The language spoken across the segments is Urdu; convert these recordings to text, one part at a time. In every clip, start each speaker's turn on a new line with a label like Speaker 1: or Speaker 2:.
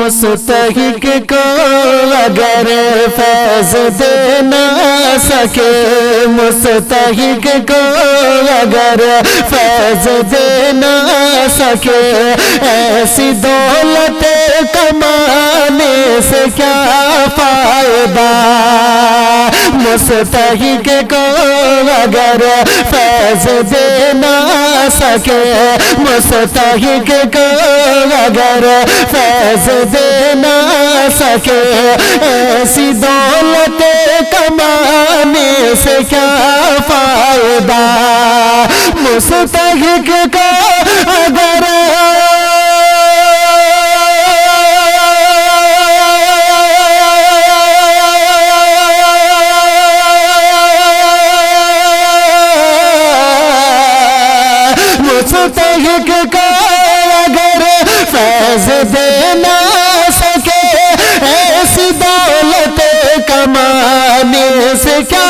Speaker 1: مستحق کو اگر فیض دے نہ سکے، مستحق کو اگر فیض دے نہ سکے، ایسی دولت کمانے سے کیا فائدہ؟ مستحق کو اگر فیض دے نہ سکے، مستحق کو اگر فیض دے نہ سکے، ایسی دولت کمانے سے کیا فائدہ؟ مستحق کو اگر مستحق کو اگر فیض دے نہ سکے، ایسی دولت کمانے سے کیا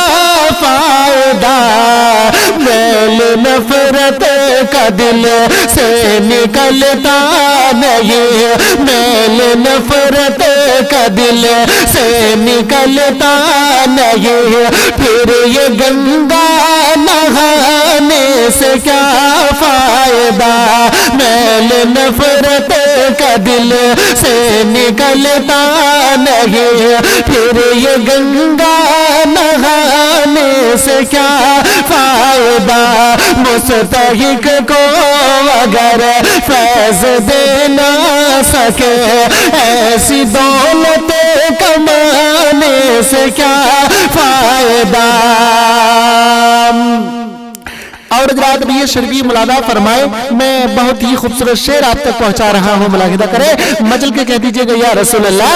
Speaker 1: فائدہ؟ میل نفرت کا دل سے نکلتا نہیں، میل نفرت کا دل سے نکلتا نہیں، پھر یہ گنگا نہانے سے کیا فائدہ؟ میل نفرت کا دل سے نکلتا نہیں، پھر یہ گنگا نہانے سے کیا فائدہ؟ مستحق کو اگر فیض دے نہ سکے، ایسی دولت کمانے سے کیا فائدہ؟ اور حضرات بھی یہ شرعی ملاحظہ فرمائے، میں بہت ہی خوبصورت شعر آپ تک پہنچا رہا ہوں، ملاحظہ کرے، مجل کے کہہ دیجئے گا یا رسول اللہ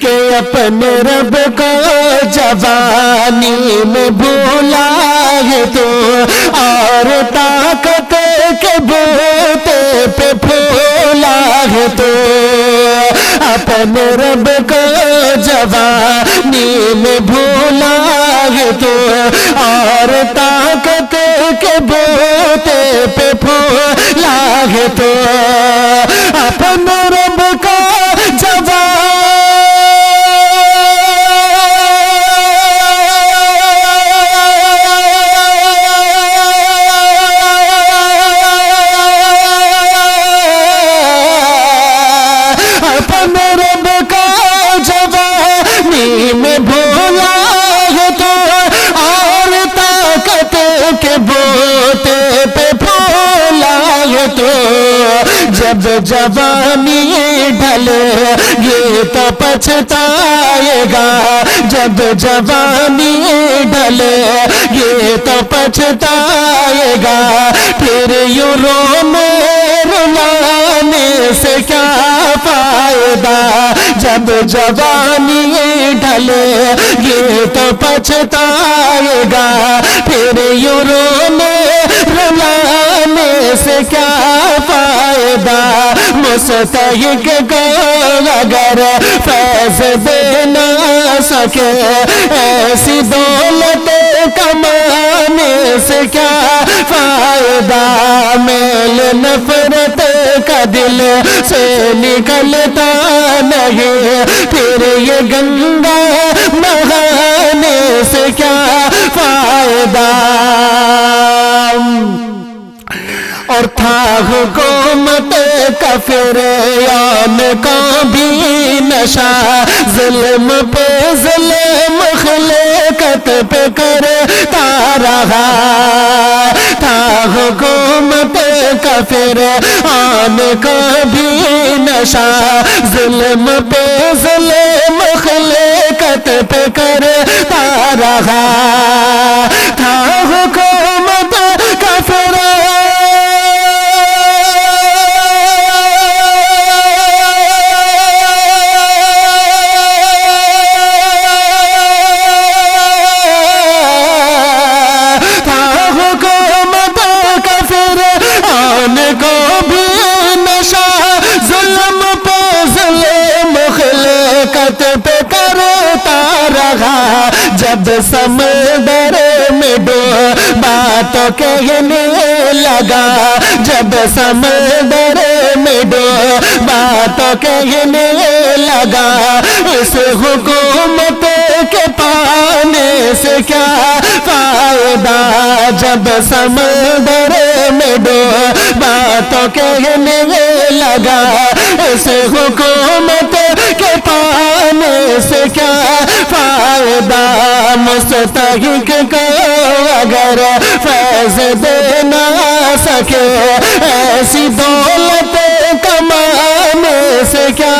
Speaker 1: کہ اپنے رب کو جوانی میں بھولا ہے تو، اور طاقت کے بوتے پہ پھولا ہے تو، اپنے رب کو جوانی میں بھولا ہے تو، اور طاقت کے بوتے پہ پھولا ہے تو، اپنے رب کو جب جوانی ڈھلے یہ تو پچھتائے گا، جب جوانی ڈھلے یہ تو پچھتائے گا، پھر یوں رلانے سے کیا فائدہ؟ جب جوانی ڈھلے یہ تو پچھتائے گا، پھر یوں رلانے سے کیا فائدہ؟ مستحق کو اگر فیض دے نہ سکے، ایسی دولت کمانے سے کیا فائدہ؟ میل نفرت کا دل سے نکلتا نہیں، پھر یہ گنگا نہانے سے کیا فائدہ؟ اور تھا حکومت کافران کا بھی نشہ، ظلم پہ ظلم خلقت پہ کرتا رہا، تھا حکومت کافران کا بھی نشہ، ظلم پہ ظلم خلقت پہ کرتا رہا، تھا حکومت کافران پہ کرتا رہا، جب سمندر میں ڈوبا تو کہنے لگا، جب سمندر میں ڈوبا تو کہنے لگا اس حکومت کے پانے سے کیا فائدہ، جب سمندر میں ڈوبا تو کہنے لگا اس حکومت کے پانے سے کیا فائدہ، مستحق کو اگر فیض دے نہ سکے ایسی دولت کمانے سے کیا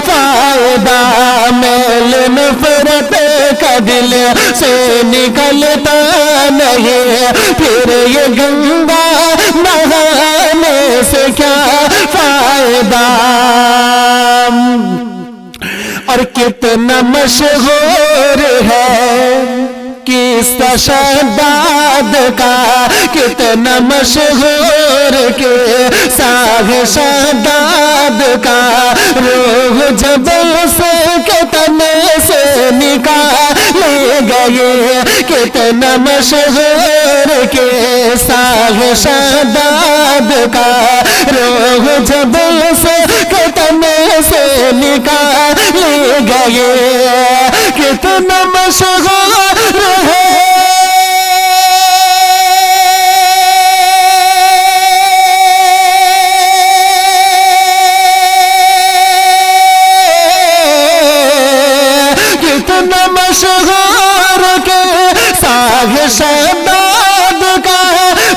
Speaker 1: فائدہ، میل نفرت کا دل سے نکلتا نہیں، پھر یہ گنگا نہانے سے کیا فائدہ، اور کتنا مشہور ہے قصہ شداد کا، کتنا مشہور قصہ شداد کا، روح جب اس کے تن سے نکالے گئے، کتنا مشہور قصہ شداد کا، روح جب اس کے تن سے نکالے گئے، کتنا مشہور ہے کتنا مشہور کے ساغ شداد کا،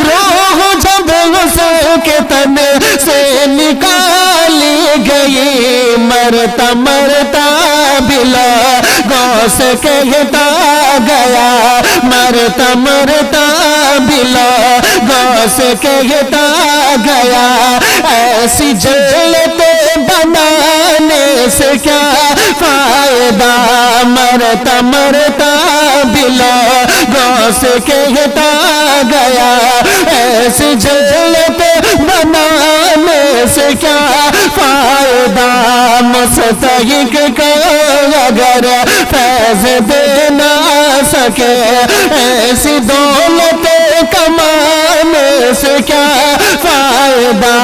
Speaker 1: روح جب اس کے تن سے نکالی گئی، مرتا مرتا بلا غوث کہتا گیا، مرتا مرتا بلا غوث کہتا گیا، ایسی جلت بنانے سے کیا فائدہ، مرتا مرتا بلا غوث کہتا گیا، ایسی جلت بنانے سے کیا فائدہ، مستحق کو اگر فیض دے نہ سکے ایسی دولت کمانے سے کیا فائدہ،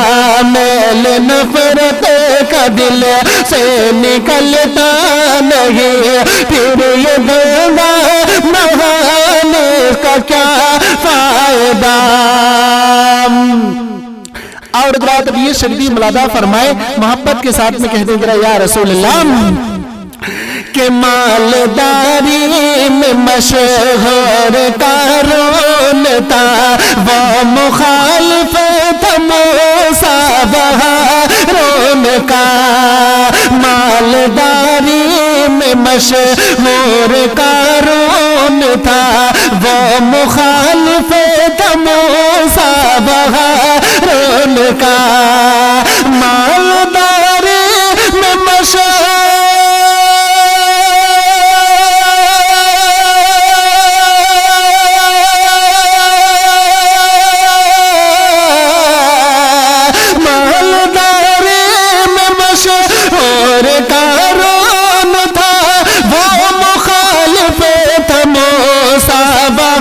Speaker 1: میل نفرت کا دل سے نکلتا نہیں، پھر یہ گنگا نہانے کا کیا فائدہ، اور حضرات اب یہ شریف ملادہ فرمائے محبت کے ساتھ میں کہتے ہیں یا رسول اللہ کہ مالداری میں مشہور قارون تھا، وہ مخالف تھا موسیٰ ہارون کا، مالداری میں مشہور قارون تھا، وہ مخالف تھا موسیٰ ہارون کا، مالداری میں مشہور قارون تھا، وہ مخالف تھا موسیٰ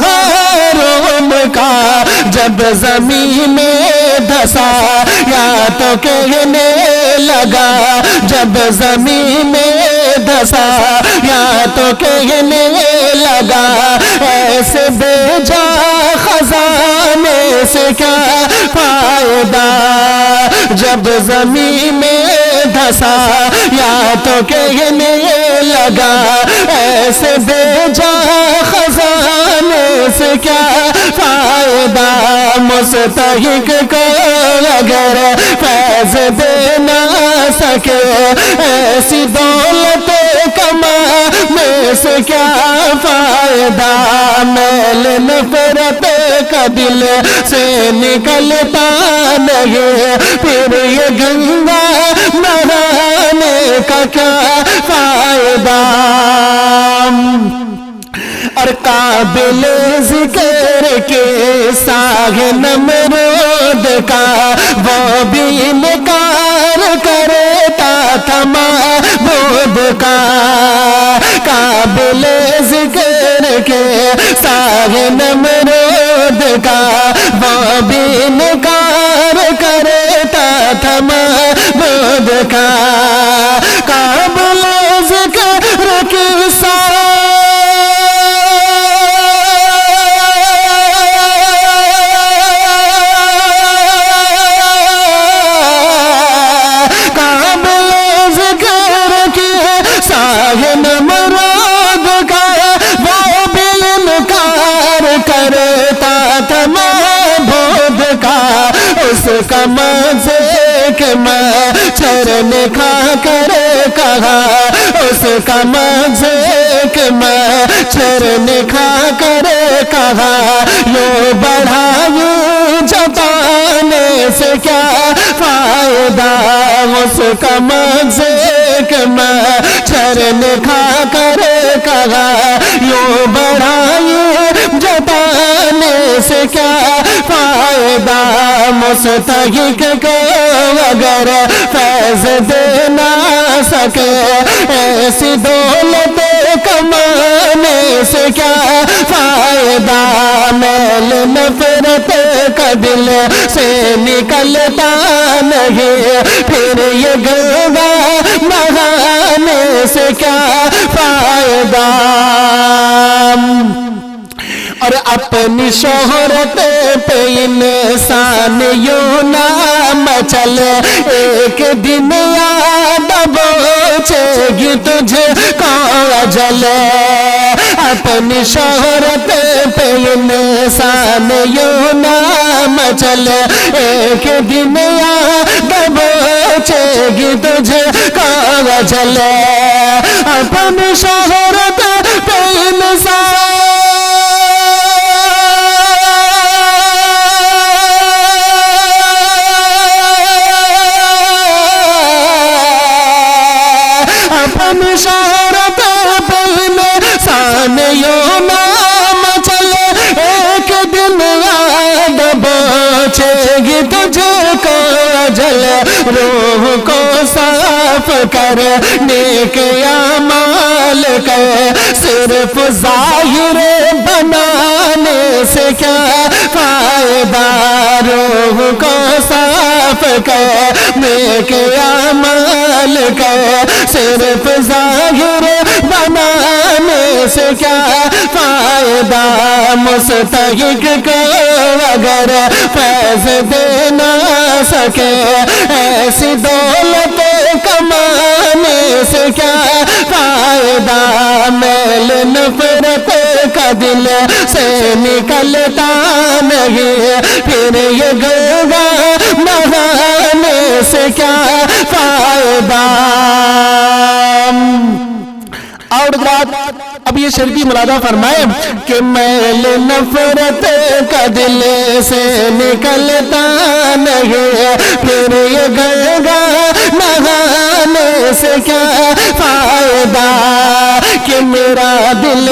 Speaker 1: ہارون کا، جب زمین میں دھسا یا تو کہنے لگا، جب زمین میں دھسا یا تو کہنے لگا، ایسے بے جا خزانے سے کیا فائدہ، جب زمین میں دھسا یا تو کہنے لگا، ایسے بے جا خزانے سے کیا فائدہ، مستحق کو اگر فیض دے نہ سکے ایسی دولت کمانے سے کیا فائدہ، میل نفرت کا دل سے نکلتا نہیں، پھر یہ گنگا نہانے کا کیا فائدہ، اور قابل ذکر کے ساغ نمرود کا، وہ بھی انکار کرتا تھا معبود کا، قابل ذکر کے ساغ نمرود کا، وہ بھی انکار کرتا تھا معبود کا قابل ذکر قصہ نمرود کا وہ بھی انکار کرتا تھا معبود کا اس کا مذاق مچھر نے کھا کر کہا اس کا مذاق مچھر نے کھا کر کہا یوں بڑھائی جتانے سے کیا فائدہ اس کا مذاق مچھر نے کھا کر کہا یوں بڑھائی جتانے سے کیا فائدہ مستحق کو اگر فیض دے نہ سکے ایسی دولت کمانے سے کیا فائدہ میل نفرت کا دل سے نکلتا نہیں پھر یہ گنگا نہانے سے کیا فائدہ اور اپنی شہرت پہ انسان یوں نہ مچل ایک دن یاد بوچھے گی تجھے کو اجل اپنی شہرت پہ انسان یوں نہ مچل ایک دن یاد بوچھے گی تجھے کو اجل اپنی شہرت پہ انسان اپنی شہرت پہ انسان یوں نہ مچلے ایک دن یاد بوچھے گی تجھے کو اجل روح کو صاف کر نیک اعمال کر صرف ظاہر بنانے سے کیا فائدہ روح کو صاف کر نیک اعمال کر صرف ظاہر بنانے سے کیا فائدہ مستحق کو اگر فیض دے نہ سکے ایسی دولت کمانے سے کیا فائدہ میل نفرت کا دل سے نکلتا نہیں پھر یہ گنگا نہانے سے کیا فائدہ اور حضرات اب یہ شرعی ملادہ فرمائے کہ میل نفرت کا دل سے نکلتا نہیں پھر یہ گنگا نہانے سے کیا فائدہ کہ میرا دل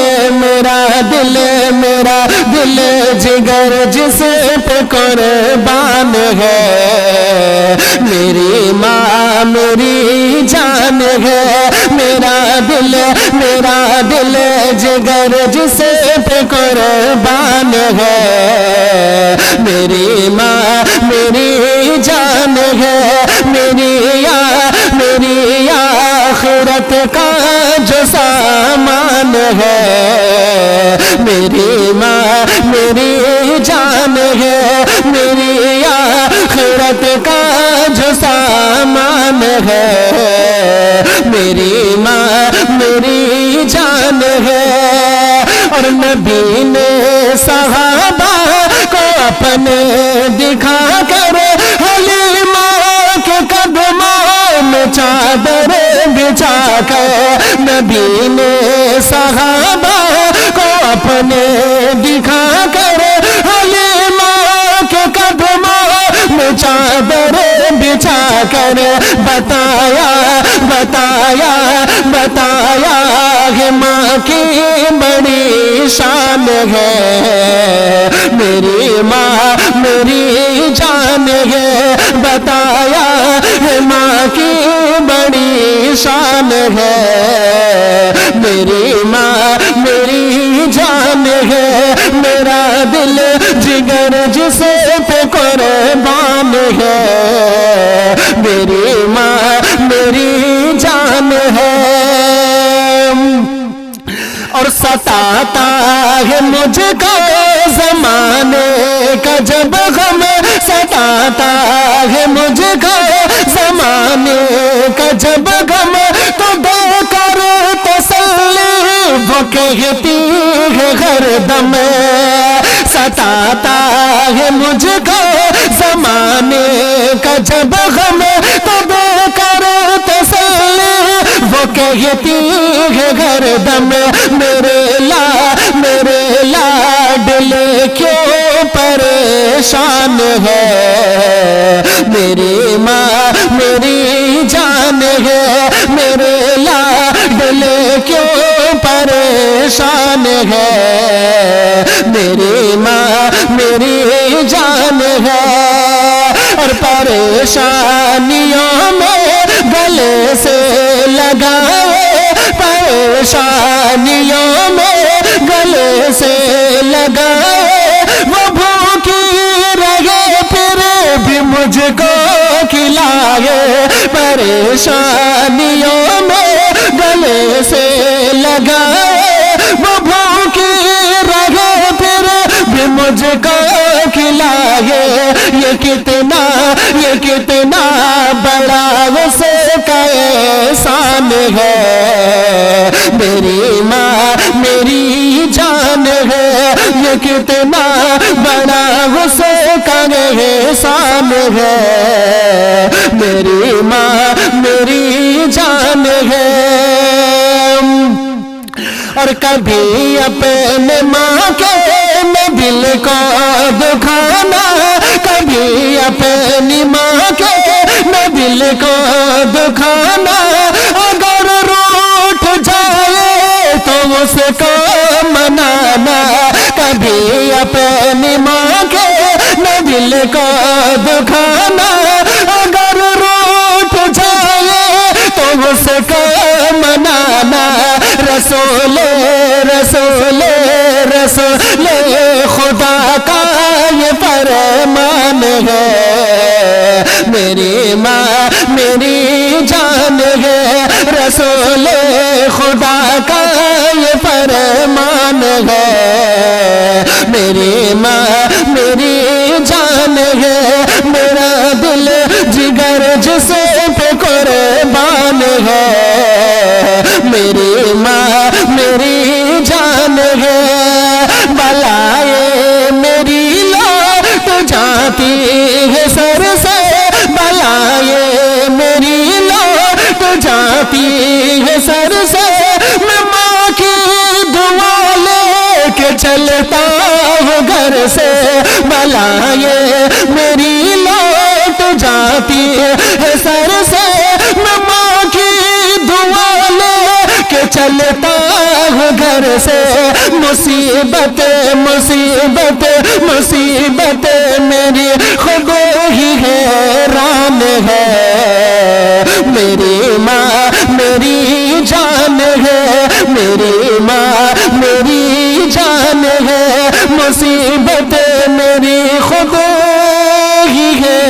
Speaker 1: جگر جس پہ قربان ہے میری ماں میری جان ہے میرا دل جگر جس پہ قربان ہے میری ماں میری جان ہے میری آخرت کا جو سامان ہے میری ماں میری جان ہے میری آخرت کا جو سامان ہے میری ماں میری جان ہے اور نبی نے صحابہ کو اپنے دکھا کر حلیمہ کے قدموں میں چادر بچھا کر نبی نے صحابہ کو اپنے دکھا کر حلیمہ کے قدموں میں چادر بچھا کر بتایا کہ ماں کی بڑی شان ہے میری ماں میری جان ہے بتایا ہے ماں کی بڑی شان ہے میری ماں میری جان ہے میرا دل جگر جس پہ قربان ہے میری ماں میری جان ہے، اور ستاتا ہے مجھ کو زمانے کا جب غم، ستاتا ہے مجھ کو زمانے کا جب غم، تو دے کر تسلی وہ کہتی ہے ہر دم، ستاتا ہے مجھ کو زمانے کا جب غم، تو دے کر تسلی وہ کہتی ہے ہر دم، میرے لاڈلے کیوں پریشان ہے، میری ماں میری جان ہے، میرے لاڈلے کیوں پریشان ہے، میری ماں میری جان ہے، اور پریشانیوں میں گلے سے لگائے، پریشانیوں میں گلے سے لگائے، وہ بھوکی رہے پھر بھی مجھ کو کھلائے، پریشانیوں میں گلے سے لگائے، وہ بھوکی رہے پھر بھی مجھ کو کھلائے، یہ کتنا بڑا اس کا احسان ہے، میری ماں میری جان ہے، یہ کتنا بڑا اس کا احسان ہے، میری ماں میری جان ہے، اور کبھی اپنے ماں کے میں دل کو دکھانا، کبھی اپنی ماں کے میں دل کو دکھانا، اگر روٹھ جائے تو اس کو منانا، کبھی اپنی ماں کے میں دل کو دکھانا، اگر روٹھ جائے تو اس کو منانا، رسول خدا کا یہ فرمان ہے، میری ماں میری جان ہے، رسول خدا کا یہ فرمان ہے، میری ماں میری جان ہے، میرا دل جگر جس پہ قربان ہے، میری ماں میری جان ہے، بلائے میری لوٹ جاتی ہے سر سے، بلائے میری لوٹ جاتی ہے سر سے، میں ماں کی دعا لے کے چلتا ہوں گھر سے، بلائے میری لوٹ جاتی ہے سر سے، میں ماں کی دعا لے کے چلتا ہوں گھر سے، مصیبت میری خود ہی حیران ہے، میری ماں میری جان ہے، میری ماں میری جان ہے، مصیبت میری خود ہی ہے